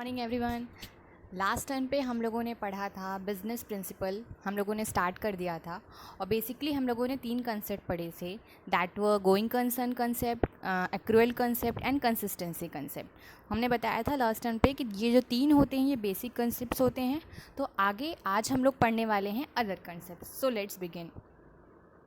Morning everyone. Last time पे हम लोगों ने पढ़ा था बिजनेस प्रिंसिपल, हम लोगों ने स्टार्ट कर दिया था और बेसिकली हम लोगों ने 3 कंसेप्ट पढ़े थे, that were going concern concept, accrual concept and consistency concept. हमने बताया था लास्ट टाइम पे कि ये जो 3 होते हैं ये बेसिक कंसेप्ट होते हैं। तो आगे आज हम लोग पढ़ने वाले हैं other concept. So let's begin.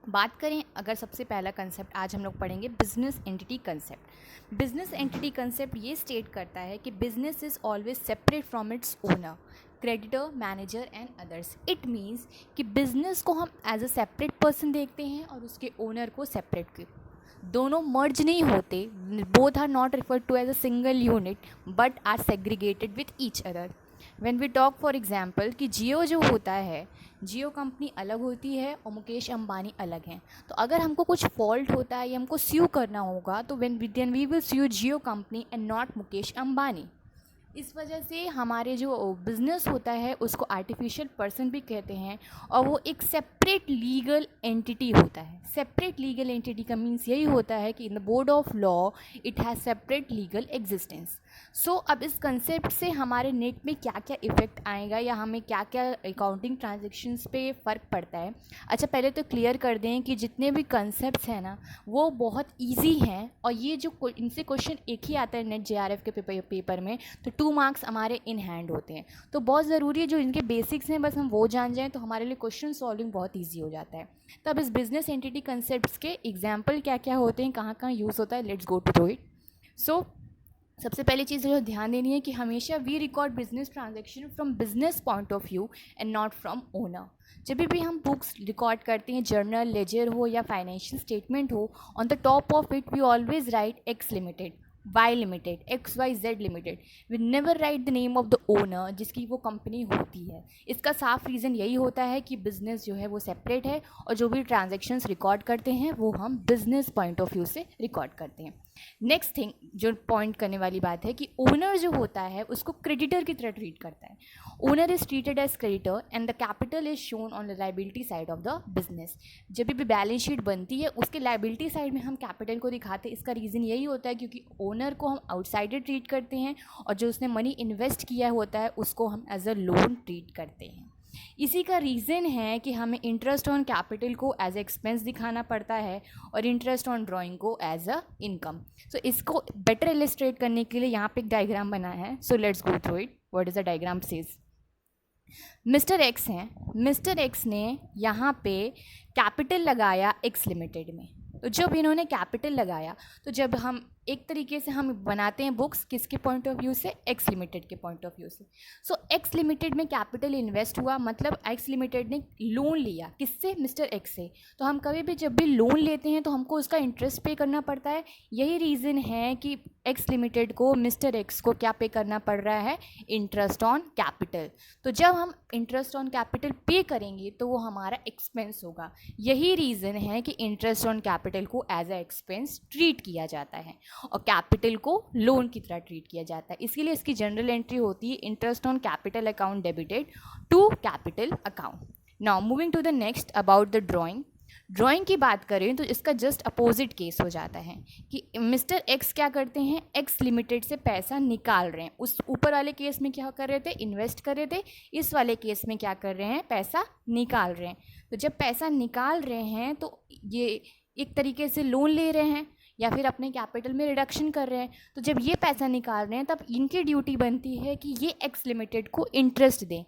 बात करें अगर सबसे पहला कंसेप्ट आज हम लोग पढ़ेंगे business entity concept. Business entity concept ये स्टेट करता है कि business is always separate from its owner, creditor, manager and others. It means कि बिजनेस को हम एज अ सेपरेट पर्सन देखते हैं और उसके ओनर को सेपरेट। दोनों मर्ज नहीं होते, both are not referred to as a single unit but are segregated with each other. When we talk for example कि जियो जो होता है, जियो कंपनी अलग होती है और मुकेश अंबानी अलग हैं। तो अगर हमको कुछ फॉल्ट होता है या हमको स्यू करना होगा तो then we will sue Jio company and not Mukesh Ambani. इस वजह से हमारे जो बिज़नेस होता है उसको आर्टिफिशियल पर्सन भी कहते हैं और वो एक सेपरेट लीगल एंटिटी होता है। सेपरेट लीगल एंटिटी का मीन्स यही होता है कि in the board of law it has separate legal existence. So अब इस कंसेप्ट से हमारे नेट में क्या क्या इफ़ेक्ट आएगा या हमें क्या क्या अकाउंटिंग ट्रांजेक्शन्स पे फ़र्क पड़ता है। अच्छा, पहले तो क्लियर कर दें कि जितने भी कंसेप्ट्स हैं ना वो बहुत ईजी हैं और ये जो इनसे क्वेश्चन एक ही आता है नेट JRF के पेपर में, तो 2 मार्क्स हमारे इन हैंड होते हैं। तो बहुत ज़रूरी है जो इनके बेसिक्स हैं बस हम वो जान जाएं तो हमारे लिए क्वेश्चन सॉल्विंग बहुत ईजी हो जाता है। तब इस बिजनेस एंटिटी कंसेप्ट्स के एग्जाम्पल क्या क्या होते हैं, कहाँ कहाँ यूज़ होता है, let's go to it. So सबसे पहली चीज़ जो ध्यान देनी है कि हमेशा we record business transaction from business point of view and not from owner. जब भी हम बुक्स रिकॉर्ड करते हैं, जर्नल, लेजर हो या फाइनेंशियल स्टेटमेंट हो, on the top of it we always write X limited, Y limited, XYZ limited. We never write the name of the owner जिसकी वो कंपनी होती है। इसका साफ रीज़न यही होता है कि बिज़नेस जो है वो सेपरेट है और जो भी ट्रांजेक्शन्स रिकॉर्ड करते हैं वो हम बिज़नेस पॉइंट ऑफ व्यू से रिकॉर्ड करते हैं। नेक्स्ट थिंग जो पॉइंट करने वाली बात है कि ओनर जो होता है उसको क्रेडिटर की तरह ट्रीट करता है। Owner is treated as creditor and the capital is shown on the liability side of the business. जब भी बैलेंस शीट बनती है उसके लाइबिलिटी साइड में हम कैपिटल को दिखाते हैं। इसका रीज़न यही होता है क्योंकि ओनर को हम आउटसाइडर ट्रीट करते हैं और जो उसने मनी इन्वेस्ट किया होता है उसको हम एज अ लोन ट्रीट करते हैं। इसी का रीज़न है कि हमें इंटरेस्ट ऑन कैपिटल को एज एक्सपेंस दिखाना पड़ता है और इंटरेस्ट ऑन ड्राइंग को एज अ इनकम। सो इसको बेटर इलिस्ट्रेट करने के लिए यहाँ पे एक डायग्राम बना है। So let's go through it. What is the diagram says. Mister x हैं, मिस्टर एक्स ने यहाँ पे कैपिटल लगाया एक्स लिमिटेड में। तो जब इन्होंने कैपिटल लगाया तो जब हम एक तरीके से हम बनाते हैं बुक्स किसके पॉइंट ऑफ व्यू से, एक्स लिमिटेड के पॉइंट ऑफ व्यू से। सो एक्स लिमिटेड में कैपिटल इन्वेस्ट हुआ, मतलब एक्स लिमिटेड ने लोन लिया किससे, मिस्टर एक्स से। तो हम कभी भी जब भी लोन लेते हैं तो हमको उसका इंटरेस्ट पे करना पड़ता है। यही रीज़न है कि एक्स लिमिटेड को मिस्टर एक्स को क्या पे करना पड़ रहा है, इंटरेस्ट ऑन कैपिटल। तो जब हम इंटरेस्ट ऑन कैपिटल पे करेंगे तो वो हमारा एक्सपेंस होगा। यही रीज़न है कि इंटरेस्ट ऑन कैपिटल को एज अ एक्सपेंस ट्रीट किया जाता है और कैपिटल को लोन की तरह ट्रीट किया जाता है। इसीलिए इसकी जनरल एंट्री होती है interest on capital account debited to capital account. Now moving to the next about the drawing. Drawing की बात करें तो इसका जस्ट अपोजिट केस हो जाता है कि मिस्टर एक्स क्या करते हैं, एक्स लिमिटेड से पैसा निकाल रहे हैं। उस ऊपर वाले केस में क्या कर रहे थे, इन्वेस्ट कर रहे थे। इस वाले केस में क्या कर रहे हैं, पैसा निकाल रहे हैं। तो जब पैसा निकाल रहे हैं तो ये एक तरीके से लोन ले रहे हैं या फिर अपने कैपिटल में रिडक्शन कर रहे हैं। तो जब ये पैसा निकाल रहे हैं तब इनकी ड्यूटी बनती है कि ये एक्स लिमिटेड को इंटरेस्ट दें।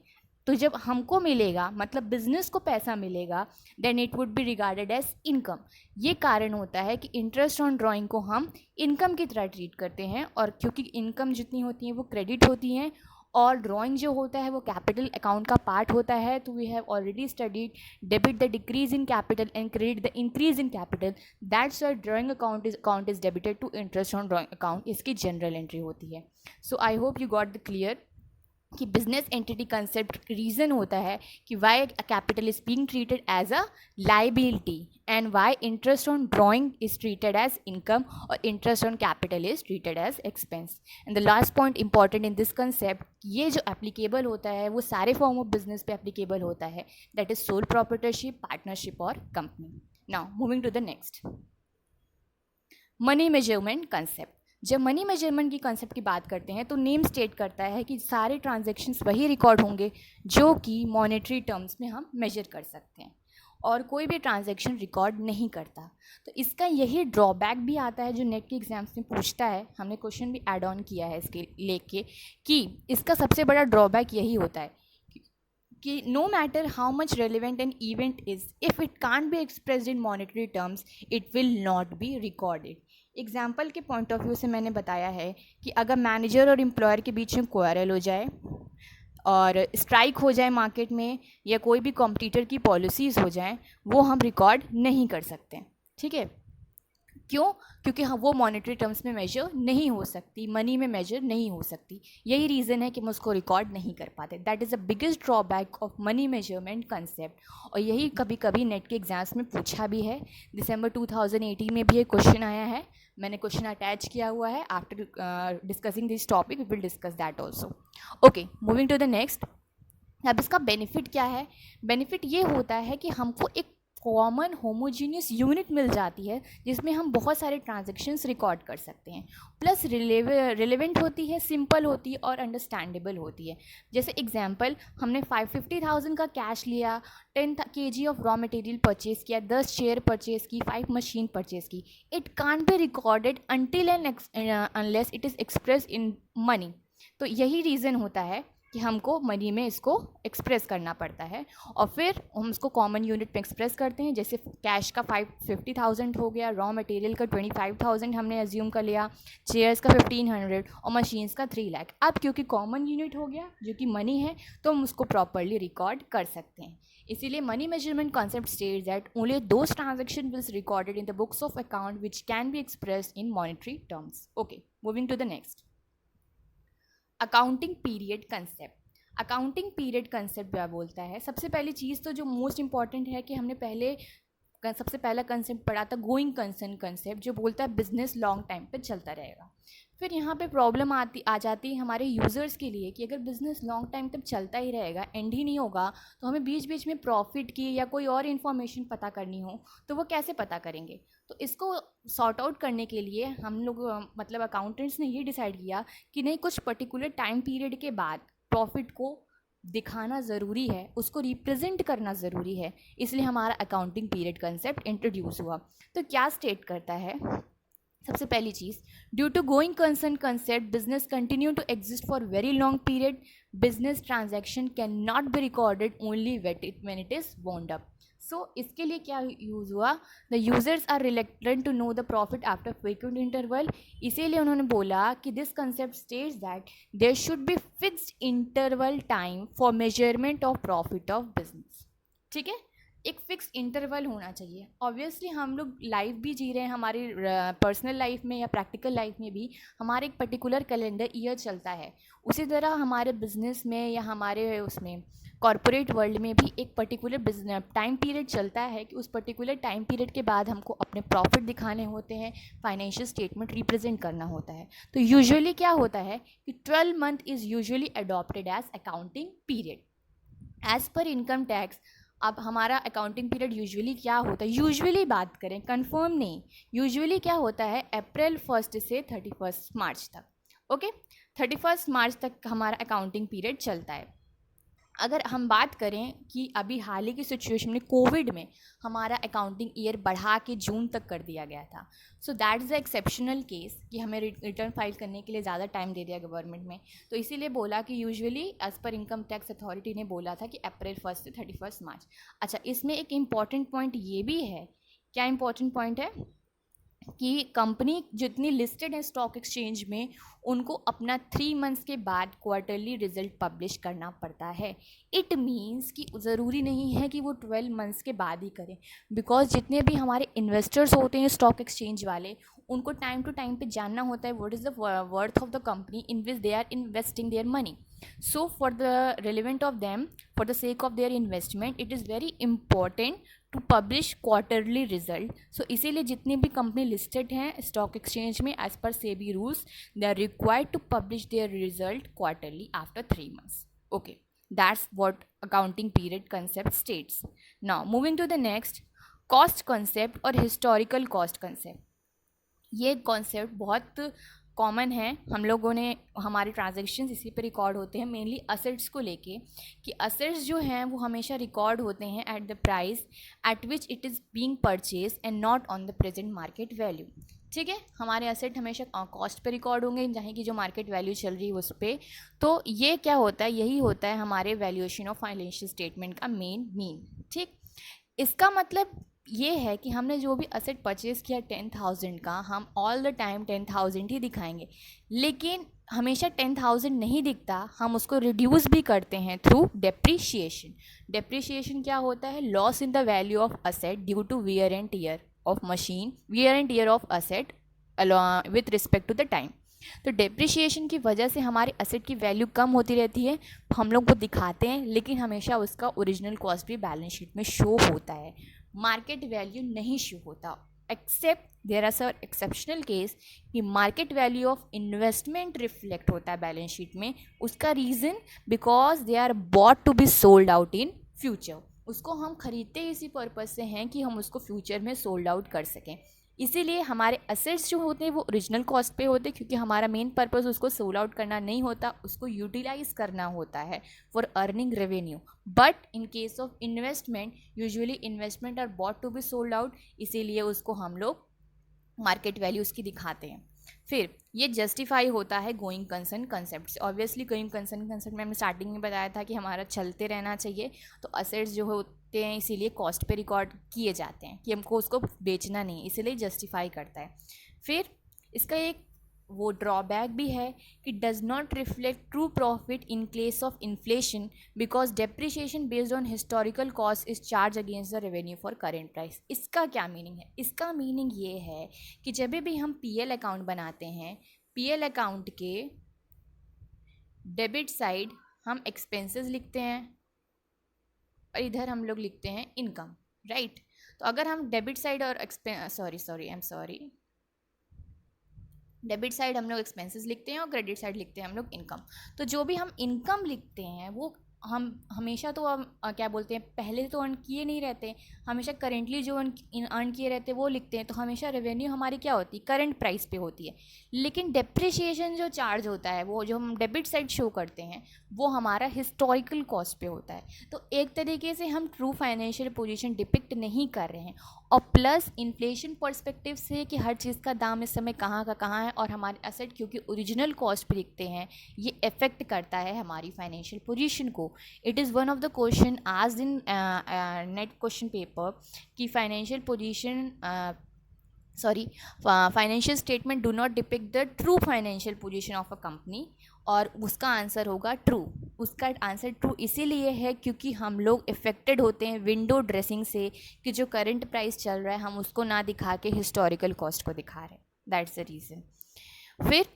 तो जब हमको मिलेगा, मतलब बिजनेस को पैसा मिलेगा, then it would be regarded as income. ये कारण होता है कि इंटरेस्ट ऑन ड्राइंग को हम इनकम की तरह ट्रीट करते हैं और क्योंकि इनकम जितनी होती है वो क्रेडिट होती हैं और ड्राइंग जो होता है वो कैपिटल अकाउंट का पार्ट होता है। तो we have already studied debit the decrease in capital and credit the increase in capital. That's why drawing account is debited to interest on drawing account. इसकी जनरल एंट्री होती है। So I hope you got the clear कि business entity concept reason होता है कि why capital is being treated as a liability and why interest on drawing is treated as income और interest on capital is treated as expense. And the last point important in this concept, ये जो applicable होता है वो सारे form of business पे applicable होता है, that is sole proprietorship, partnership और company. Now moving to the next, money measurement concept. जब मनी मेजरमेंट की कंसेप्ट की बात करते हैं तो नेम स्टेट करता है कि सारे ट्रांजैक्शंस वही रिकॉर्ड होंगे जो कि मॉनेटरी टर्म्स में हम मेजर कर सकते हैं, और कोई भी ट्रांजैक्शन रिकॉर्ड नहीं करता। तो इसका यही ड्रॉबैक भी आता है जो नेट के एग्जाम्स में पूछता है, हमने क्वेश्चन भी ऐड ऑन किया है इसके लेके, कि इसका सबसे बड़ा ड्रॉबैक यही होता है कि no matter how much relevant an event is, if it can't be expressed in monetary terms it will not be recorded. Example के पॉइंट ऑफ व्यू से मैंने बताया है कि अगर मैनेजर और एम्प्लॉयर के बीच में क्वारल हो जाए और स्ट्राइक हो जाए मार्केट में, या कोई भी कॉम्पिटिटर की पॉलिसीज़ हो जाएं, वो हम रिकॉर्ड नहीं कर सकते। ठीक है, क्यों? क्योंकि हाँ वो मॉनेटरी टर्म्स में मेजर नहीं हो सकती, मनी में मेजर नहीं हो सकती। यही रीज़न है कि हम उसको रिकॉर्ड नहीं कर पाते। That is the biggest drawback of money measurement concept, और यही कभी कभी नेट के एग्जाम्स में पूछा भी है। दिसंबर 2018 में भी एक क्वेश्चन आया है, मैंने क्वेश्चन अटैच किया हुआ है। After discussing this topic we will discuss that also. Okay, moving to the next. अब इसका बेनिफिट क्या है? बेनिफिट ये होता है कि हमको एक कॉमन होमोजीनियस यूनिट मिल जाती है जिसमें हम बहुत सारे ट्रांजैक्शंस रिकॉर्ड कर सकते हैं, प्लस रिलेवेंट होती है, सिंपल होती है और अंडरस्टैंडेबल होती है। जैसे एग्जांपल, हमने 550,000 का कैश लिया, 10 kg of raw material purchase किया, 10 चेयर परचेज की, 5 मशीन परचेज की। It can't be recorded until and unless it is express in money. तो यही रीज़न होता है कि हमको मनी में इसको एक्सप्रेस करना पड़ता है, और फिर हम इसको कॉमन यूनिट में एक्सप्रेस करते हैं। जैसे कैश का 550,000 हो गया, रॉ मटेरियल का 25,000 हमने एज्यूम कर लिया, चेयर्स का 1500 और मशीन्स का 3 लाख। अब क्योंकि कॉमन यूनिट हो गया जो कि मनी है, तो हम उसको प्रॉपरली रिकॉर्ड कर सकते हैं। इसीलिए money measurement concept states that only those transaction will recorded in the books of account which can be expressed in monetary terms. Okay, moving to the next. Accounting period concept. Accounting period concept क्या बोलता है? सबसे पहली चीज़ तो जो most important है कि हमने सबसे पहला कंसेप्ट पढ़ा था गोइंग कंसर्न कंसेप्ट, जो बोलता है बिजनेस लॉन्ग टाइम पे चलता रहेगा। फिर यहाँ पे प्रॉब्लम आ जाती है हमारे यूज़र्स के लिए कि अगर बिज़नेस लॉन्ग टाइम तक चलता ही रहेगा, एंड ही नहीं होगा, तो हमें बीच बीच में प्रॉफिट की या कोई और इन्फॉर्मेशन पता करनी हो तो वो कैसे पता करेंगे? तो इसको सॉर्ट आउट करने के लिए हम लोग मतलब अकाउंटेंट्स ने ये डिसाइड किया कि नहीं, कुछ पर्टिकुलर टाइम पीरियड के बाद प्रॉफिट को दिखाना ज़रूरी है, उसको रिप्रेजेंट करना ज़रूरी है। इसलिए हमारा अकाउंटिंग पीरियड कंसेप्ट इंट्रोड्यूस हुआ। तो क्या स्टेट करता है? सबसे पहली चीज़, due to going concern concept business continue to exist for very long period, business transaction can not be recorded only when it is wound up। सो इसके लिए क्या यूज़ हुआ? The users are reluctant to know the profit after frequent interval. इसीलिए उन्होंने बोला कि this concept states that there should be fixed interval time for measurement of profit of business. ठीक है, एक फिक्स इंटरवल होना चाहिए। ऑब्वियसली हम लोग लाइफ भी जी रहे हैं, हमारी पर्सनल लाइफ में या प्रैक्टिकल लाइफ में भी हमारे एक पर्टिकुलर कैलेंडर ईयर चलता है। उसी तरह हमारे बिजनेस में या हमारे उसमें कॉरपोरेट वर्ल्ड में भी एक पर्टिकुलर बिजनेस टाइम पीरियड चलता है कि उस पर्टिकुलर टाइम पीरियड के बाद हमको अपने प्रॉफिट दिखाने होते हैं, फाइनेंशियल स्टेटमेंट रिप्रेजेंट करना होता है। तो यूजुअली क्या होता है कि 12 month is usually adopted as accounting period as per income tax. अब हमारा अकाउंटिंग पीरियड यूजुअली क्या होता है? यूजुअली बात करें, कंफर्म नहीं, यूजुअली क्या होता है? अप्रैल 1 से 31 मार्च तक। ओके, 31 मार्च तक हमारा अकाउंटिंग पीरियड चलता है। अगर हम बात करें कि अभी हाल ही की सिचुएशन में कोविड में हमारा अकाउंटिंग ईयर बढ़ा के जून तक कर दिया गया था। So that is the exceptional case कि हमें रिटर्न फाइल करने के लिए ज़्यादा टाइम दे दिया गवर्नमेंट में। तो इसीलिए बोला कि usually as per income tax authority ने बोला था कि अप्रैल 1 से 31 मार्च। अच्छा, इसमें एक इम्पॉर्टेंट पॉइंट ये भी है। क्या इम्पॉर्टेंट पॉइंट है? कि कंपनी जितनी लिस्टेड है स्टॉक एक्सचेंज में, उनको अपना 3 मंथ्स के बाद क्वार्टरली रिजल्ट पब्लिश करना पड़ता है। इट मीन्स कि ज़रूरी नहीं है कि वो 12 मंथ्स के बाद ही करें, बिकॉज जितने भी हमारे इन्वेस्टर्स होते हैं स्टॉक एक्सचेंज वाले, उनको टाइम टू टाइम पे जानना होता है what is the worth of the company in which they are investing their money. So for the relevant of them, for the sake of their investment, it is very important to publish quarterly result. So इसीलिए जितनी भी company listed हैं stock exchange में as per SEBI rules, they are required to publish their result quarterly after 3 months. Okay, that's what accounting period concept states. Now moving to the next, cost concept और historical cost concept. ये concept बहुत common है, हम लोगों ने हमारे transactions इसी पे रिकॉर्ड होते हैं मेनली असेट्स को लेके, कि असेट्स जो हैं वो हमेशा रिकॉर्ड होते हैं at the price at which it is being purchase and not on the present market value. ठीक है, हमारे असेट हमेशा कॉस्ट पे रिकॉर्ड होंगे, जहाँ की जो मार्केट वैल्यू चल रही है उस पर। तो ये क्या होता है, यही होता है हमारे वैल्यूएशन ऑफ फाइनेंशियल स्टेटमेंट का मेन मीन। ठीक, इसका मतलब ये है कि हमने जो भी असेट परचेज़ किया 10,000 का, हम ऑल द टाइम 10,000 ही दिखाएंगे, लेकिन हमेशा 10,000 नहीं दिखता, हम उसको रिड्यूस भी करते हैं थ्रू डेप्रीशिएशन। डेप्रीशिएशन क्या होता है, loss in the value of asset due to wear and tear of machine, wear and tear of asset with respect to the time. तो डेप्रिशिएशन की वजह से हमारे असेट की वैल्यू कम होती रहती है, हम लोग वो दिखाते हैं, लेकिन हमेशा उसका ओरिजिनल कॉस्ट भी बैलेंस शीट में शो होता है, मार्केट वैल्यू नहीं शो होता। Except there are sir exceptional case कि market value of investment reflect होता है बैलेंस शीट में। उसका reason because they are bought to be sold out in future. उसको हम खरीदते इसी पर्पज़ से हैं कि हम उसको फ्यूचर में सोल्ड आउट कर सकें। इसीलिए हमारे असेट्स जो होते हैं वो ओरिजिनल कॉस्ट पे होते हैं, क्योंकि हमारा मेन पर्पस उसको सोल आउट करना नहीं होता, उसको यूटिलाइज करना होता है for earning revenue. But in case of investment, usually investment are bought to be sold out, इसीलिए उसको हम लोग मार्केट वैल्यू उसकी दिखाते हैं। फिर ये जस्टिफाई होता है गोइंग कंसर्न कंसेप्ट से। ऑब्वियसली गोइंग कंसर्न कंसेप्ट में हमने स्टार्टिंग में बताया था कि हमारा चलते रहना चाहिए, तो असेट्स जो होते हैं इसीलिए कॉस्ट पे रिकॉर्ड किए जाते हैं कि हमको उसको बेचना नहीं, इसीलिए जस्टिफाई करता है। फिर इसका एक वो ड्रॉबैक भी है कि does not reflect true profit in case of inflation because depreciation based on historical cost is charge against the revenue for current price. इसका क्या मीनिंग है, इसका मीनिंग ये है कि जब भी हम पीएल अकाउंट बनाते हैं, पीएल अकाउंट के डेबिट साइड हम एक्सपेंसेस लिखते हैं और इधर हम लोग लिखते हैं इनकम, राइट। तो अगर हम डेबिट साइड और डेबिट साइड हम लोग एक्सपेंसेस लिखते हैं और क्रेडिट साइड लिखते हैं हम लोग इनकम। तो जो भी हम इनकम लिखते हैं वो हम हमेशा तो हम क्या बोलते हैं, पहले तो अर्न किए नहीं रहते, हमेशा करेंटली जो अर्न किए रहते हैं वो लिखते हैं। तो हमेशा रेवेन्यू हमारी क्या होती है, करंट प्राइस पे होती है। लेकिन डेप्रिशिएशन जो चार्ज होता है, वो जो हम डेबिट साइड शो करते हैं, वो हमारा हिस्टोरिकल कॉस्ट पे होता है। तो एक तरीके से हम ट्रू फाइनेंशियल पोजीशन डिपिक्ट नहीं कर रहे हैं। और प्लस इन्फ्लेशन पर्सपेक्टिव से कि हर चीज़ का दाम इस समय कहाँ का कहाँ है, और हमारे असेट क्योंकि ओरिजिनल कॉस्ट पे लिखते हैं, ये इफेक्ट करता है हमारी फाइनेंशियल पोजीशन को। It is one of the question आज इन नेट क्वेश्चन पेपर कि financial position financial statement do not depict the true financial position of a company, और उसका आंसर होगा ट्रू। उसका आंसर ट्रू इसीलिए है क्योंकि हम लोग इफेक्टेड होते हैं विंडो ड्रेसिंग से, कि जो करंट प्राइस चल रहा है हम उसको ना दिखा के हिस्टोरिकल कॉस्ट को दिखा रहे हैं, दैट्स द रीज़न। फिर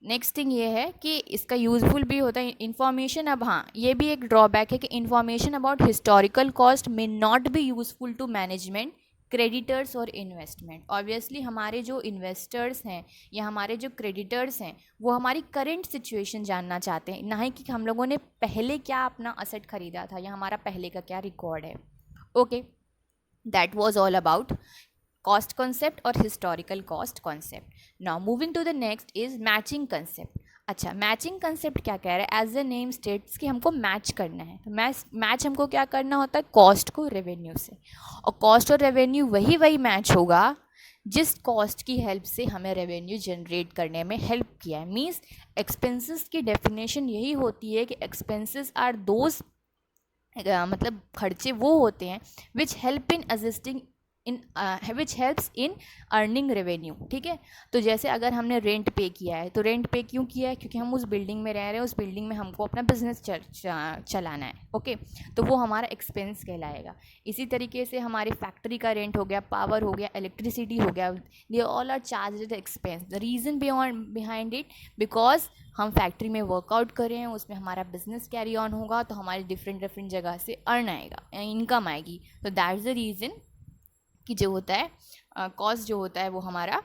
नेक्स्ट थिंग ये है कि इसका यूज़फुल भी होता है इन्फॉर्मेशन। अब हाँ, ये भी एक ड्रॉबैक है कि information about historical cost may not be useful to management, creditors और इन्वेस्टमेंट। ऑब्वियसली हमारे जो इन्वेस्टर्स हैं या हमारे जो क्रेडिटर्स हैं वो हमारी करंट सिचुएशन जानना चाहते हैं, ना ही कि हम लोगों ने पहले क्या अपना असेट खरीदा था या हमारा पहले का क्या रिकॉर्ड है। Okay, that was all about cost concept और historical cost concept. Now moving to the next is matching concept. अच्छा, मैचिंग कंसेप्ट क्या कह रहा है, एज द नेम स्टेट्स कि हमको मैच करना है। तो मैच हमको क्या करना होता है, कॉस्ट को रेवेन्यू से, और कॉस्ट और रेवेन्यू वही मैच होगा जिस कॉस्ट की हेल्प से हमें रेवेन्यू जनरेट करने में हेल्प किया है। मीन्स एक्सपेंसेस की डेफिनेशन यही होती है कि एक्सपेंसेस आर दोज मतलब खर्चे वो होते हैं which help in assisting in which helps in earning revenue. ठीक है, तो जैसे अगर हमने रेंट पे किया है, तो रेंट पे क्यों किया है, क्योंकि हम उस बिल्डिंग में रह रहे हैं, उस बिल्डिंग में हमको अपना बिजनेस चलाना है। ओके, तो वो हमारा एक्सपेंस कहलाएगा। इसी तरीके से हमारी फैक्ट्री का रेंट हो गया, पावर हो गया, इलेक्ट्रिसिटी हो गया, they all are charge expense. The reason behind it because हम फैक्ट्री में वर्कआउट कर रहे हैं, उसमें हमारा बिजनेस कैरी ऑन होगा, तो हमारी डिफरेंट जगह से अर्न आएगा, इनकम आएगी। तो दैट्स द रीज़न कि जो होता है कॉस्ट जो होता है वो हमारा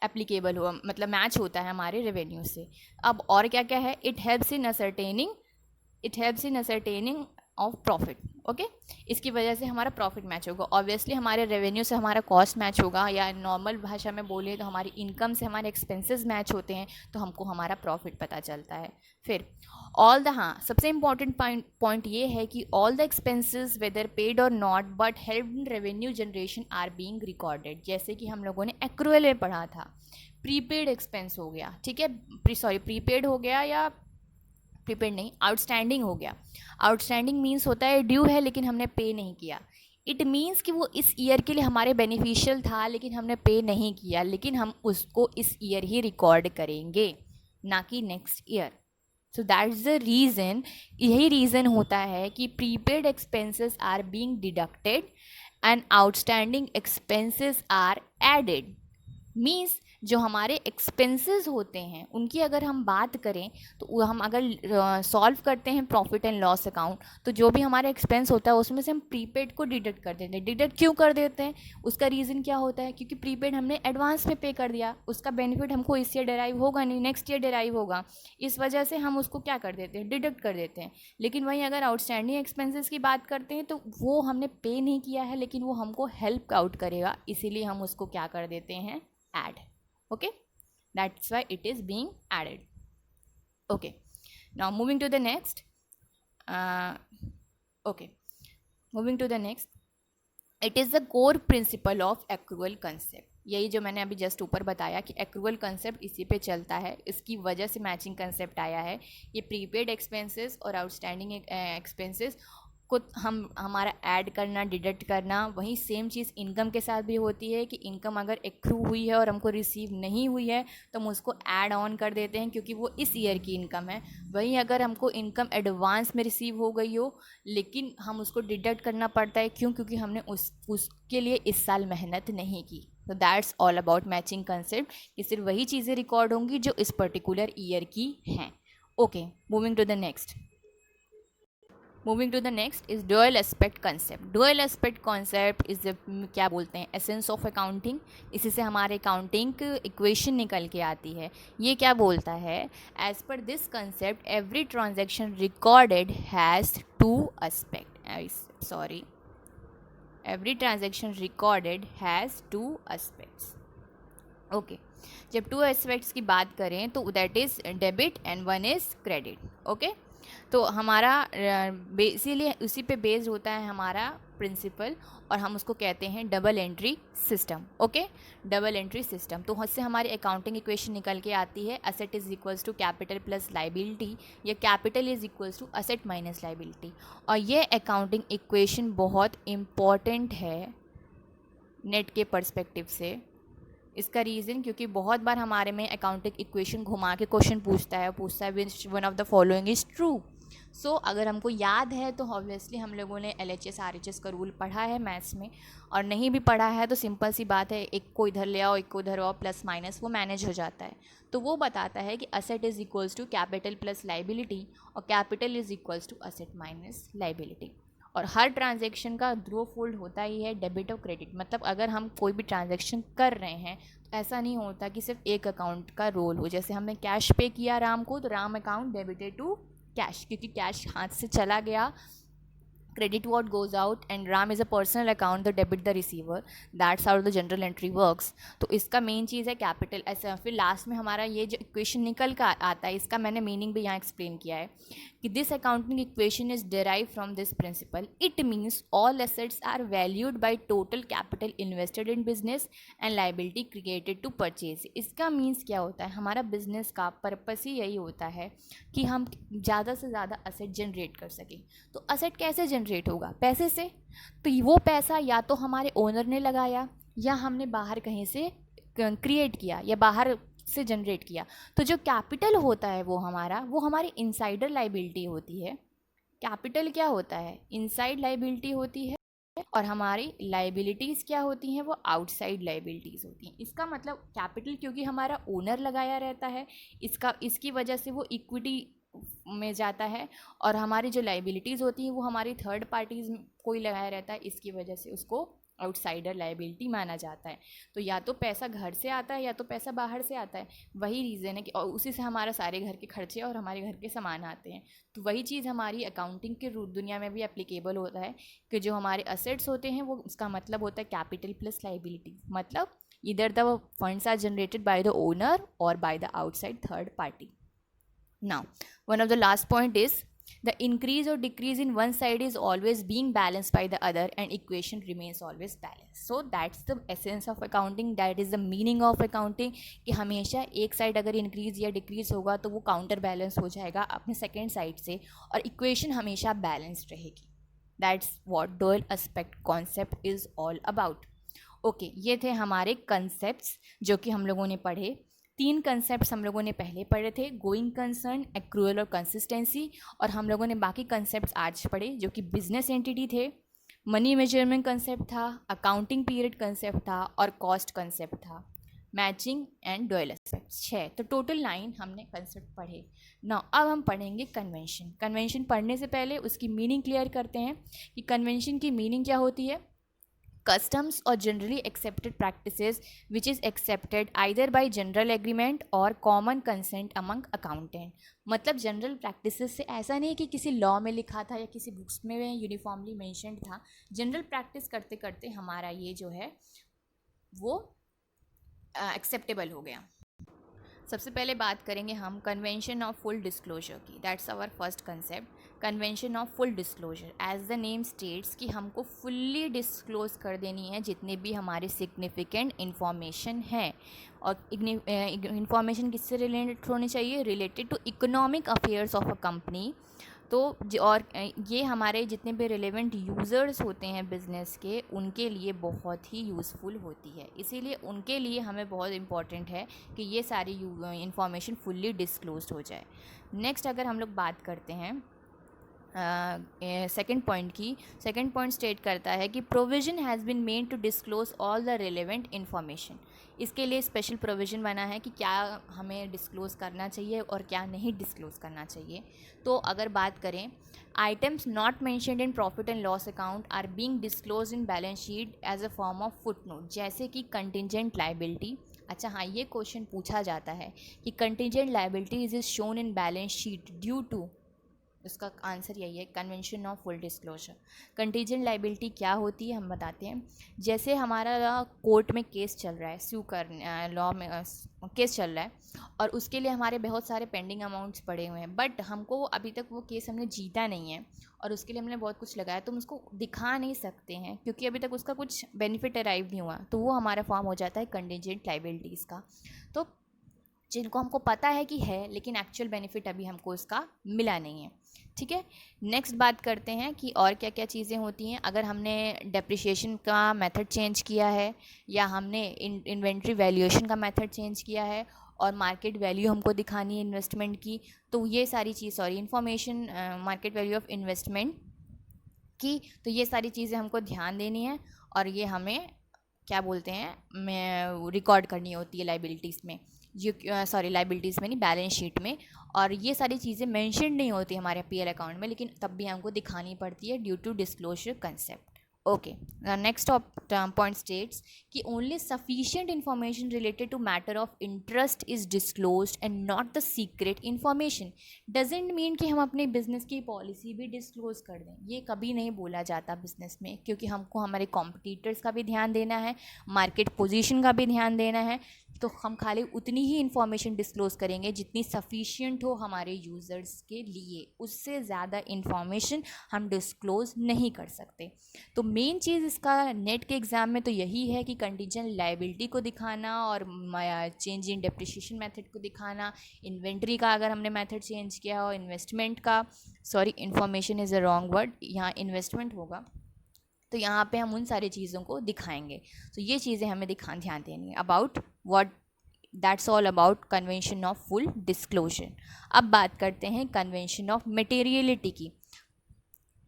एप्लीकेबल हुआ, मतलब मैच होता है हमारे रेवेन्यू से। अब और क्या क्या है, it helps in ascertaining of profit. Okay, इसकी वजह से हमारा प्रॉफिट मैच होगा। ऑब्वियसली हमारे रेवेन्यू से हमारा कॉस्ट मैच होगा, या नॉर्मल भाषा में बोले तो हमारी इनकम से हमारे एक्सपेंसेस मैच होते हैं, तो हमको हमारा प्रॉफिट पता चलता है। फिर ऑल द, हाँ सबसे इम्पॉर्टेंट पॉइंट ये है कि all the expenses whether paid or not but help in revenue generation are being recorded. जैसे कि हम लोगों ने एक्रूअल में पढ़ा था, प्रीपेड एक्सपेंस हो गया, ठीक है, प्रीपेड हो गया, या प्रीपेड नहीं, आउटस्टैंडिंग हो गया। आउटस्टैंडिंग मीन्स होता है ड्यू है लेकिन हमने पे नहीं किया। इट मीन्स कि वो इस ईयर के लिए हमारे बेनिफिशियल था लेकिन हमने पे नहीं किया, लेकिन हम उसको इस ईयर ही रिकॉर्ड करेंगे, ना कि next year. So that's the reason, यही रीज़न होता है कि prepaid expenses are being deducted and outstanding expenses are added. Means जो हमारे एक्सपेंसेस होते हैं उनकी अगर हम बात करें तो वो हम अगर सॉल्व करते हैं प्रॉफिट एंड लॉस अकाउंट, तो जो भी हमारा एक्सपेंस होता है उसमें से हम प्रीपेड को डिडक्ट कर देते हैं। डिडक्ट क्यों कर देते हैं, उसका रीज़न क्या होता है, क्योंकि प्रीपेड हमने एडवांस में पे कर दिया, उसका बेनिफिट हमको इस ईयर डिराइव होगा नहीं, नेक्स्ट ईयर डिराइव होगा, इस वजह से हम उसको क्या कर देते हैं, डिडक्ट कर देते हैं। लेकिन वहीं अगर आउटस्टैंडिंग एक्सपेंसेस की बात करते हैं तो वो हमने पे नहीं किया है लेकिन वो हमको हेल्प आउट करेगा, इसीलिए हम उसको क्या कर देते हैं, add. Okay, that's why it is being added. Okay, now moving to the next. Okay, moving to the next. It is the core principle of accrual concept. यही जो मैंने अभी जस्ट ऊपर बताया कि एक्रूअल कंसेप्ट इसी पे चलता है, इसकी वजह से मैचिंग कंसेप्ट आया है। ये प्रीपेड एक्सपेंसेस और आउटस्टैंडिंग एक्सपेंसेस को हमारा ऐड करना, डिडक्ट करना, वही सेम चीज़ इनकम के साथ भी होती है कि इनकम अगर एक्रू हुई है और हमको रिसीव नहीं हुई है तो हम उसको ऐड ऑन कर देते हैं क्योंकि वो इस ईयर की इनकम है। वहीं अगर हमको इनकम एडवांस में रिसीव हो गई हो लेकिन हम उसको डिडक्ट करना पड़ता है, क्यों, क्योंकि हमने उसके लिए इस साल मेहनत नहीं की। तो that's all about matching concept, कि सिर्फ वही चीज़ें रिकॉर्ड होंगी जो इस पर्टिकुलर ईयर की हैं। Okay, moving to the next. Moving to the next is dual aspect concept. Dual aspect concept is क्या बोलते हैं, एसेंस ऑफ अकाउंटिंग। इसी से हमारे अकाउंटिंग इक्वेशन निकल के आती है। ये क्या बोलता है, as per this concept every transaction recorded has two aspect, sorry, every transaction recorded has two aspects. Okay, जब टू एस्पेक्ट्स की बात करें तो that is debit and one is credit. Okay, तो हमारा इसीलिए उसी पे बेस्ड होता है हमारा प्रिंसिपल, और हम उसको कहते हैं double entry system. Okay, double entry system. तो उससे हमारी अकाउंटिंग इक्वेशन निकल के आती है, asset is equals to capital plus liability, या capital is equals to asset minus liability. और ये अकाउंटिंग इक्वेशन बहुत इम्पॉर्टेंट है नेट के पर्सपेक्टिव से। इसका रीज़न क्योंकि बहुत बार हमारे में अकाउंटिंग इक्वेशन घुमा के क्वेश्चन पूछता है which one of the following is true. So अगर हमको याद है तो ऑब्वियसली हम लोगों ने LHS RHS का रूल पढ़ा है मैथ्स में, और नहीं भी पढ़ा है तो सिंपल सी बात है, एक को इधर ले आओ एक को उधर आओ, प्लस माइनस वो मैनेज हो जाता है। तो वो बताता है कि asset is equals to capital plus liability, और capital is equals to asset minus liability. और हर ट्रांजैक्शन का दो फोल्ड होता ही है, डेबिट और क्रेडिट। मतलब अगर हम कोई भी ट्रांजैक्शन कर रहे हैं तो ऐसा नहीं होता कि सिर्फ एक अकाउंट का रोल हो। जैसे हमने कैश पे किया राम को, तो Ram account debited to cash, क्योंकि कैश हाथ से चला गया, credit what goes out, and RAM is a personal account, the debit the receiver. That's how the general entry works. तो इसका मेन चीज़ है कैपिटल। ऐसा फिर लास्ट में हमारा ये जो इक्वेशन निकल कर आता है, इसका मैंने मीनिंग भी यहाँ एक्सप्लेन किया है कि this accounting equation is derive from this principle. It means all assets are valued by total capital invested in business and liability created to purchase. इसका मीन्स क्या होता है, हमारा बिजनेस का पर्पस ही यही होता है कि हम ज़्यादा से ज़्यादा असेट जनरेट कर सकें। तो असेट कैसे जनरेट होगा, पैसे से। तो वो पैसा या तो हमारे ओनर ने लगाया या हमने बाहर कहीं से क्रिएट किया या बाहर से जनरेट किया। तो जो कैपिटल होता है वो हमारी इनसाइडर लाइबिलिटी होती है। कैपिटल क्या होता है, इनसाइड लाइबिलिटी होती है, और हमारी लाइबिलिटीज़ क्या होती हैं, वो आउटसाइड लाइबिलिटीज़ होती हैं। इसका मतलब कैपिटल क्योंकि हमारा ओनर लगाया रहता है, इसकी वजह से वो इक्विटी में जाता है, और हमारी जो लाइबिलिटीज़ होती हैं वो हमारी थर्ड पार्टीज़ कोई लगाया रहता है, इसकी वजह से उसको आउटसाइडर लाइबिलिटी माना जाता है। तो या तो पैसा घर से आता है या तो पैसा बाहर से आता है, वही रीज़न है कि और उसी से हमारा सारे घर के खर्चे और हमारे घर के सामान आते हैं। तो वही चीज़ हमारी अकाउंटिंग के दुनिया में भी एप्लीकेबल होता है कि जो हमारे असेट्स होते हैं वो उसका मतलब होता है कैपिटल प्लस लाइबिलिटी, मतलब इधर the funds are generated by the owner और by the outside third party. Now, one of the last point is the increase or decrease in one side is always being balanced by the other and equation remains always balanced. So that's the essence of accounting, that is the meaning of accounting कि हमेशा एक side अगर increase या decrease होगा तो वो counter balance हो जाएगा अपने सेकेंड साइड से और इक्वेशन हमेशा बैलेंस्ड रहेगी. That's what dual aspect concept is all about. Okay, ये थे हमारे कंसेप्ट्स जो कि हम लोगों ने पढ़े. 3 कंसेप्ट हम लोगों ने पहले पढ़े थे, गोइंग कंसर्न, एक्रूअल और कंसिस्टेंसी, और हम लोगों ने बाकी कंसेप्ट्स आज पढ़े जो कि बिजनेस एंटिटी थे, मनी मेजरमेंट कंसेप्ट था, अकाउंटिंग पीरियड कंसेप्ट था और कॉस्ट कंसेप्ट था, मैचिंग एंड डुअल एस्पेक्ट्स 6. तो टोटल 9 हमने कंसेप्ट पढ़े. नाउ अब हम पढ़ेंगे कन्वेंशन. कन्वेंशन पढ़ने से पहले उसकी मीनिंग क्लियर करते हैं कि कन्वेंशन की मीनिंग क्या होती है. customs or generally accepted practices which is accepted either by general agreement or common consent among accountant. मतलब जनरल प्रैक्टिसेस से ऐसा नहीं कि किसी लॉ में लिखा था या किसी बुक्स में यूनिफॉर्मली मेंशन्ड था. जनरल प्रैक्टिस करते करते हमारा ये जो है वो एक्सेप्टेबल हो गया. सबसे पहले बात करेंगे हम कन्वेंशन ऑफ फुल डिस्क्लोजर की. That's our first concept, convention of full disclosure. As the name states कि हमको फुल्ली डिस्क्लोज कर देनी है जितने भी हमारे सिग्निफिकेंट इन्फॉर्मेशन हैं. और इन्फॉर्मेशन किससे रिलेटेड होनी चाहिए, related to economic affairs of a company. तो और ये हमारे जितने भी रिलेवेंट यूज़र्स होते हैं बिज़नेस के उनके लिए बहुत ही यूज़फुल होती है. इसीलिए उनके लिए हमें बहुत इम्पॉर्टेंट है कि ये सारी इन्फॉर्मेशन फुल्ली डिस्क्लोज हो जाए. नेक्स्ट अगर हम लोग बात करते हैं सेकेंड पॉइंट की, सेकेंड पॉइंट स्टेट करता है कि provision has been made to disclose all the relevant information. इसके लिए स्पेशल प्रोविज़न बना है कि क्या हमें डिस्क्लोज़ करना चाहिए और क्या नहीं डिस्क्लोज़ करना चाहिए. तो अगर बात करें, items not mentioned in profit and loss account are being disclose in balance sheet as a form of footnote, जैसे कि कंटिजेंट लायबिलिटी. अच्छा हाँ, ये क्वेश्चन पूछा जाता है कि contingent liability is shown in balance sheet due to, इसका आंसर यही है convention of full disclosure. Contingent liability क्या होती है हम बताते हैं. जैसे हमारा कोर्ट में केस चल रहा है, सू कर लॉ में केस चल रहा है और उसके लिए हमारे बहुत सारे पेंडिंग अमाउंट्स पड़े हुए हैं, बट हमको अभी तक वो केस हमने जीता नहीं है और उसके लिए हमने बहुत कुछ लगाया, तो हम उसको दिखा नहीं सकते हैं क्योंकि अभी तक उसका कुछ बेनिफिट अराइव नहीं हुआ. तो वो हमारा फॉर्म हो जाता है कंटीजेंट लाइबिलिटीज़ का. तो जिनको हमको पता है कि है लेकिन एक्चुअल बेनिफिट अभी हमको इसका मिला नहीं है. ठीक है, नेक्स्ट बात करते हैं कि और क्या क्या चीज़ें होती हैं. अगर हमने डेप्रिसिएशन का मेथड चेंज किया है या हमने इन्वेंट्री वैल्यूएशन का मेथड चेंज किया है और मार्केट वैल्यू हमको दिखानी है इन्वेस्टमेंट की, तो ये सारी चीज़ information market value of investment की, तो ये सारी चीज़ें हमको ध्यान देनी है और ये हमें क्या बोलते हैं रिकॉर्ड करनी होती है लाइबिलिटीज़ में, लाइबिलिटीज़ में नहीं, बैलेंस शीट में. और ये सारी चीज़ें मेंशन नहीं होती हमारे पीएल अकाउंट में, लेकिन तब भी हमको दिखानी पड़ती है due to disclosure concept. Okay, next point states कि only sufficient information related to matter of interest is disclosed and not the secret information. Doesn't mean कि हम अपने बिजनेस की पॉलिसी भी डिस्क्लोज कर दें, ये कभी नहीं बोला जाता बिजनेस में, क्योंकि हमको हमारे कॉम्पिटिटर्स का भी ध्यान देना है, मार्केट पोजीशन का भी ध्यान देना है. तो हम खाली उतनी ही इन्फॉर्मेशन डिस्क्लोज करेंगे जितनी सफिशिएंट हो हमारे यूज़र्स के लिए, उससे ज़्यादा इन्फॉर्मेशन हम डिस्क्लोज नहीं कर सकते. तो मेन चीज़ इसका नेट के एग्ज़ाम में तो यही है कि कंटीजेंट लायबिलिटी को दिखाना और चेंज इन डेप्रिसिएशन मेथड को दिखाना, इन्वेंट्री का अगर हमने मेथड चेंज किया हो, इन्वेस्टमेंट का, information is a wrong word, यहाँ इन्वेस्टमेंट होगा, तो यहाँ पे हम उन सारी चीज़ों को दिखाएंगे. तो ये चीज़ें हमें ध्यान देनी है about what, that's all about convention of full disclosure. अब बात करते हैं कन्वेंशन ऑफ मटेरियलिटी की.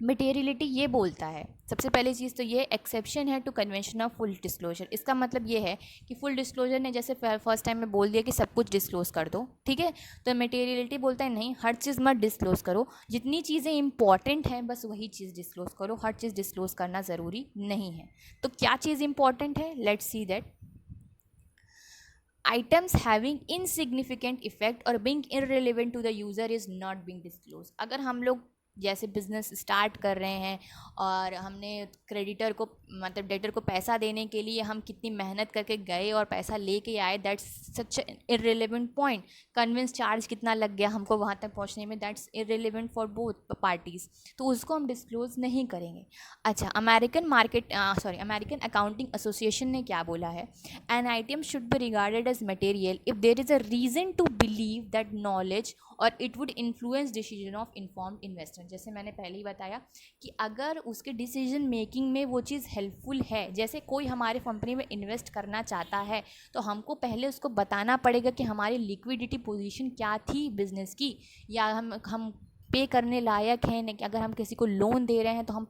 मटेरियलिटी ये बोलता है, सबसे पहली चीज़ तो ये एक्सेप्शन है to convention of full disclosure. इसका मतलब ये है कि फुल डिस्क्लोजर ने जैसे फर्स्ट टाइम में बोल दिया कि सब कुछ डिस्क्लोज कर दो, ठीक है, तो मटेरियलिटी बोलता है नहीं, हर चीज़ मत डिस्क्लोज करो, जितनी चीज़ें इंपॉर्टेंट हैं बस वही चीज़ डिस्क्लोज करो, हर चीज़ डिस्क्लोज करना ज़रूरी नहीं है। तो क्या चीज़ इंपॉर्टेंट है, let's see that items having insignificant effect or being irrelevant to the user is not being disclosed। अगर हम लोग जैसे बिजनेस स्टार्ट कर रहे हैं और हमने क्रेडिटर को मतलब डेटर को पैसा देने के लिए हम कितनी मेहनत करके गए और पैसा लेके आए, that's such irrelevant point. Convince charge कितना लग गया हमको वहाँ तक पहुँचने में, that's irrelevant for both parties, तो उसको हम डिस्क्लोज नहीं करेंगे। अच्छा, अमेरिकन अकाउंटिंग एसोसिएशन ने क्या बोला है, an item should be regarded as material if there is a reason to believe that knowledge और it would influence decision of informed investor. जैसे मैंने पहले ही बताया कि अगर उसके डिसीजन मेकिंग में वो चीज़ हेल्पफुल है, जैसे कोई हमारे कंपनी में इन्वेस्ट करना चाहता है तो हमको पहले उसको बताना पड़ेगा कि हमारी लिक्विडिटी पोजीशन क्या थी बिजनेस की, या हम पे करने लायक हैं नहीं, अगर हम किसी को लोन दे रहे हैं तो हम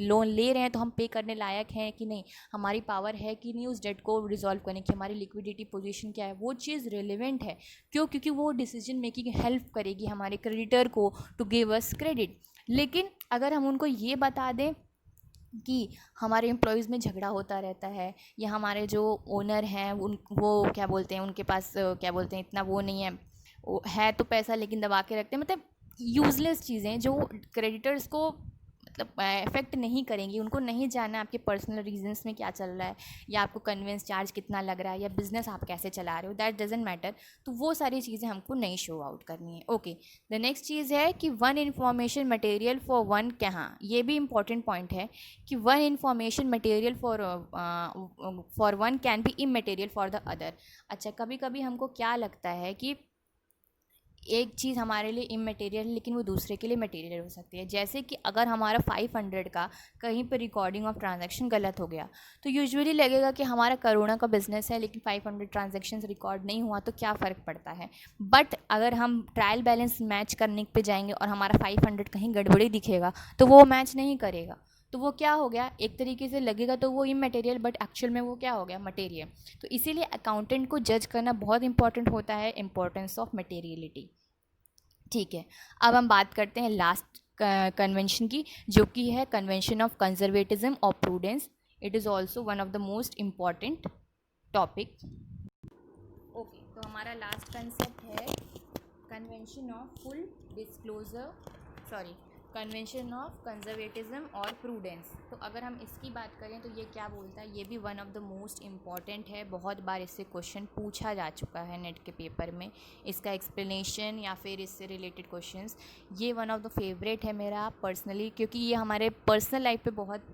लोन ले रहे हैं तो हम पे करने लायक हैं कि नहीं, हमारी पावर है कि नहीं उस डेट को रिजॉल्व करने की, हमारी लिक्विडिटी पोजीशन क्या है, वो चीज़ रिलेवेंट है। क्यों? क्योंकि वो डिसीजन मेकिंग हेल्प करेगी हमारे क्रेडिटर को टू गिव अस क्रेडिट। लेकिन अगर हम उनको ये बता दें कि हमारे एम्प्लॉयज़ में झगड़ा होता रहता है, या हमारे जो ओनर हैं वो क्या बोलते हैं, उनके पास क्या बोलते हैं इतना वो नहीं है, वो है तो पैसा लेकिन दबा के रखते हैं, मतलब यूज़लेस चीज़ें जो क्रेडिटर्स को मतलब इफेक्ट नहीं करेंगी, उनको नहीं जानना आपके पर्सनल रीजंस में क्या चल रहा है, या आपको कन्वेंस चार्ज कितना लग रहा है, या बिज़नेस आप कैसे चला रहे हो, दैट डजेंट मैटर। तो वो सारी चीज़ें हमको नहीं शो आउट करनी है। ओके, द नेक्स्ट चीज़ है कि one information material for one, कहाँ ये भी इंपॉर्टेंट पॉइंट है कि one information material for one can be immaterial for the other. अच्छा, कभी कभी हमको क्या लगता है कि एक चीज़ हमारे लिए इमटेरियल है लेकिन वो दूसरे के लिए मटेरियल हो सकती है। जैसे कि अगर हमारा 500 का कहीं पर रिकॉर्डिंग ऑफ ट्रांजैक्शन गलत हो गया तो यूजुअली लगेगा कि हमारा करोड़ों का बिजनेस है लेकिन 500 ट्रांजैक्शंस रिकॉर्ड नहीं हुआ तो क्या फ़र्क पड़ता है। बट अगर हम ट्रायल बैलेंस मैच करने पे जाएंगे और हमारा 500 कहीं गड़बड़ी दिखेगा तो वो मैच नहीं करेगा, तो वो क्या हो गया, एक तरीके से लगेगा तो वो इमटेरियल बट एक्चुअल में वो क्या हो गया, मटेरियल। तो इसीलिए अकाउंटेंट को जज करना बहुत इंपॉर्टेंट होता है, इंपॉर्टेंस ऑफ मटेरियलिटी। ठीक है, अब हम बात करते हैं लास्ट कन्वेंशन की, जो कि है कन्वेंशन ऑफ कंजर्वेटिज्म और prudence. It is also one of the most important topic. Okay, तो हमारा लास्ट कंसेप्ट है convention of full disclosure, sorry, convention of conservatism और प्रूडेंस। तो अगर हम इसकी बात करें तो ये क्या बोलता है, ये भी one of the most important है, बहुत बार इससे क्वेश्चन पूछा जा चुका है नेट के पेपर में, इसका एक्सप्लेनेशन या फिर इससे रिलेटेड क्वेश्चंस। ये वन ऑफ द फेवरेट है मेरा पर्सनली, क्योंकि ये हमारे पर्सनल लाइफ पे बहुत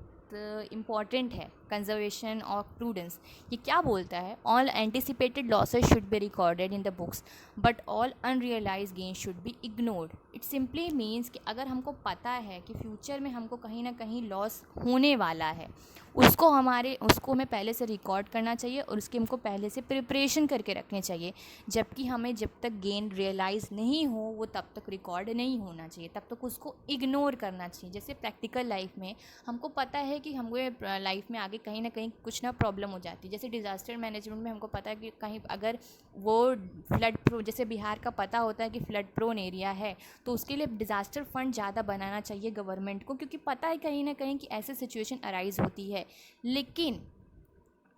इम्पॉर्टेंट है। कंजर्वेशन ऑफ प्रूडेंस ये क्या बोलता है, all anticipated losses should be recorded in the books but all unrealised gain should be ignored. It simply means कि अगर हमको पता है कि फ्यूचर में हमको कहीं ना कहीं लॉस होने वाला है, उसको हमें पहले से रिकॉर्ड करना चाहिए और उसकी हमको पहले से प्रिपरेशन करके रखनी चाहिए। जबकि हमें जब तक गेन रियलाइज़ नहीं हो वो तब तक रिकॉर्ड नहीं होना चाहिए, तब तक उसको इग्नोर करना चाहिए। जैसे प्रैक्टिकल लाइफ में हमको पता है कि हमको लाइफ में आगे कहीं ना कहीं कुछ ना प्रॉब्लम हो जाती है, जैसे डिज़ास्टर मैनेजमेंट में हमको पता है कि कहीं अगर वो फ्लड प्रो, जैसे बिहार का पता होता है कि फ्लड प्रोन एरिया है तो उसके लिए डिज़ास्टर फंड ज़्यादा बनाना चाहिए गवर्नमेंट को, क्योंकि पता है कहीं ना कहीं कि ऐसे सिचुएशन अराइज़ होती है। लेकिन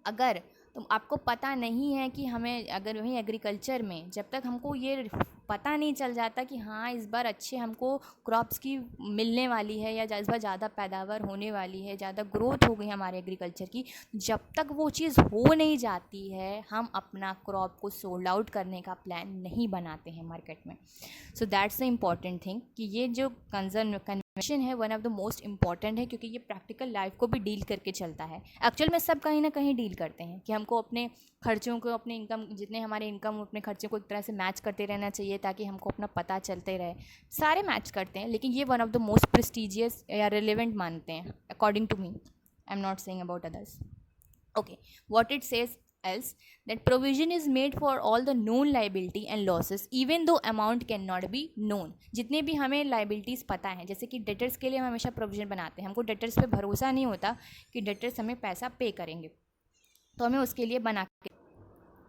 अगर तो आपको पता नहीं है कि हमें, अगर वहीं एग्रीकल्चर में जब तक हमको ये पता नहीं चल जाता कि हाँ इस बार अच्छे हमको क्रॉप्स की मिलने वाली है या इस बार ज़्यादा पैदावार होने वाली है, ज़्यादा ग्रोथ हो गई हमारे एग्रीकल्चर की, जब तक वो चीज़ हो नहीं जाती है हम अपना क्रॉप को सोल्ड आउट करने का प्लान नहीं बनाते हैं मार्केट में। सो दैट्स द इम्पॉर्टेंट थिंग कि ये जो कन्वेंशन है one of the most important है, क्योंकि ये प्रैक्टिकल लाइफ को भी डील करके चलता है। एक्चुअल में सब कहीं ना कहीं डील करते हैं कि हमको अपने खर्चों को, अपने इनकम, जितने हमारे इनकम अपने खर्चों को एक तरह से मैच करते रहना चाहिए ताकि हमको अपना पता चलते रहे। सारे मैच करते हैं लेकिन ये one of the most prestigious या रिलेवेंट मानते हैं according to me, I am not saying about others. Okay, what it says else that provision is made for all the known liability and losses even though amount can not B known। जितने भी हमें liabilities पता हैं, जैसे कि debtors के लिए हम हमेशा प्रोविजन बनाते हैं, हमको डेटर्स पे भरोसा नहीं होता कि डेटर्स हमें पैसा पे करेंगे, तो हमें उसके लिए बना के,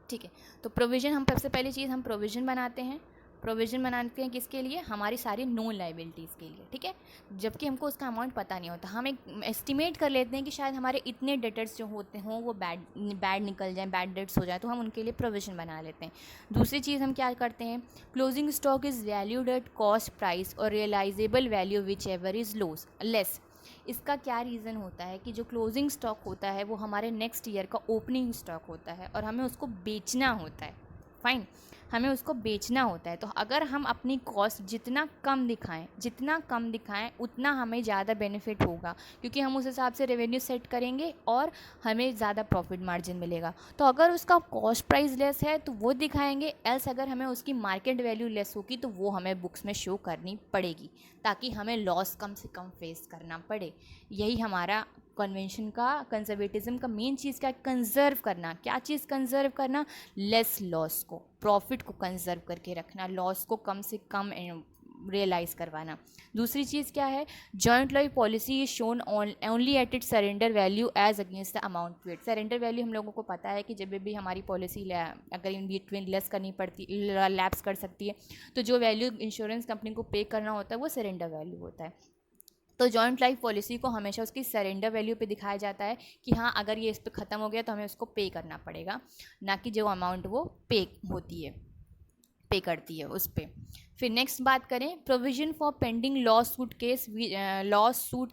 ठीक है। तो प्रोविज़न, हम सबसे पहली चीज़ हम प्रोविज़न बनाते हैं। प्रोविज़न बनाते हैं किसके लिए? हमारी सारी नोन लाइबिलिटीज़ के लिए, ठीक है। जबकि हमको उसका अमाउंट पता नहीं होता, हम एक एस्टिमेट कर लेते हैं कि शायद हमारे इतने डेटर्स जो होते हों वो बैड निकल जाएँ, बैड डेट्स हो जाए, तो हम उनके लिए प्रोविज़न बना लेते हैं। दूसरी चीज़ हम क्या करते हैं, closing stock is valued at cost price or realisable value whichever is less. इसका क्या रीज़न होता है कि जो क्लोजिंग स्टॉक होता है वो हमारे नेक्स्ट ईयर का ओपनिंग स्टॉक होता है और हमें उसको बेचना होता है, फाइन, हमें उसको बेचना होता है। तो अगर हम अपनी कॉस्ट जितना कम दिखाएं उतना हमें ज़्यादा बेनिफिट होगा, क्योंकि हम उस हिसाब से रेवेन्यू सेट करेंगे और हमें ज़्यादा प्रॉफिट मार्जिन मिलेगा। तो अगर उसका कॉस्ट प्राइस लेस है तो वो दिखाएंगे, एल्स अगर हमें उसकी मार्केट वैल्यू लेस होगी तो वो हमें बुक्स में शो करनी पड़ेगी, ताकि हमें लॉस कम से कम फेस करना पड़े। यही हमारा कन्वेंशन का, कंजर्वेटिज्म का मेन चीज़ क्या, कंजर्व करना। क्या चीज़ कंजर्व करना? लेस लॉस को, प्रॉफिट को कंजर्व करके रखना, लॉस को कम से कम रियलाइज़ करवाना। दूसरी चीज़ क्या है, joint life policy is shown only at it surrender value as against the amount paid. Surrender value हम लोगों को पता है कि जब भी हमारी पॉलिसी अगर इन बिटवीन लेस करनी पड़ती, लैप्स कर सकती है, तो जो वैल्यू इंश्योरेंस कंपनी को पे करना होता है वो सरेंडर वैल्यू होता है। तो जॉइंट लाइफ पॉलिसी को हमेशा उसकी सरेंडर वैल्यू पे दिखाया जाता है कि हाँ, अगर ये इस पर ख़त्म हो गया तो हमें उसको पे करना पड़ेगा, ना कि जो अमाउंट वो पे करती है उस पर। फिर नेक्स्ट बात करें, provision for pending law suit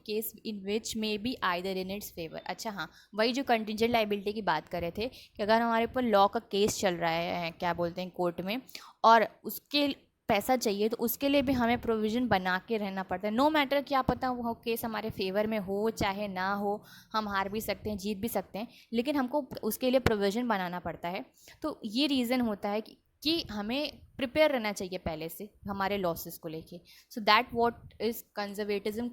case in which may be either in its favour. अच्छा हाँ, वही जो कंटिजेंट लाइबिलिटी की बात कर रहे थे कि अगर हमारे ऊपर लॉ का केस चल रहा है, क्या बोलते हैं, कोर्ट में, और उसके पैसा चाहिए, तो उसके लिए भी हमें प्रोविज़न बना के रहना पड़ता है। नो मैटर, क्या पता वो केस हमारे फेवर में हो चाहे ना हो, हम हार भी सकते हैं, जीत भी सकते हैं, लेकिन हमको उसके लिए प्रोविज़न बनाना पड़ता है। तो ये रीज़न होता है कि हमें प्रिपेयर रहना चाहिए पहले से हमारे लॉसेस को लेके। So that what is conservatism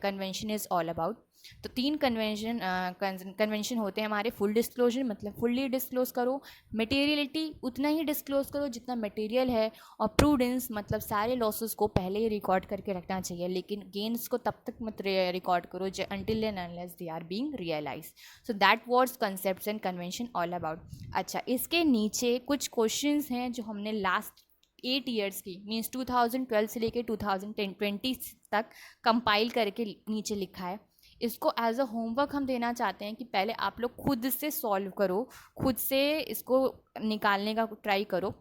convention is all about. तो 3 कन्वेंशन होते हैं हमारे। फुल डिस्क्लोजर, मतलब फुल्ली डिस्क्लोज करो। मटेरियलिटी, उतना ही डिस्क्लोज करो जितना मटेरियल है। और प्रूडेंस, मतलब सारे लॉसेस को पहले ही रिकॉर्ड करके रखना चाहिए, लेकिन गेन्स को तब तक मत रिकॉर्ड करो until and unless they are being realise. So that was concepts and convention all about. अच्छा, इसके नीचे कुछ क्वेश्चंस हैं जो हमने लास्ट 8 ईयर्स की, मीन्स 2012 से लेकर 2020 तक कंपाइल करके नीचे लिखा है। इसको एज अ होमवर्क हम देना चाहते हैं कि पहले आप लोग खुद से सॉल्व करो, खुद से इसको निकालने का ट्राई करो,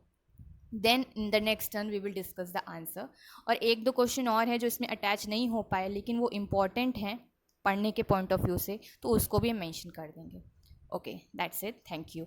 then in the next turn we will discuss the answer. और 1-2 क्वेश्चन और है जो इसमें अटैच नहीं हो पाए, लेकिन वो इम्पॉर्टेंट हैं पढ़ने के पॉइंट ऑफ व्यू से, तो उसको भी हम मेंशन कर देंगे। Okay, that's it, thank you.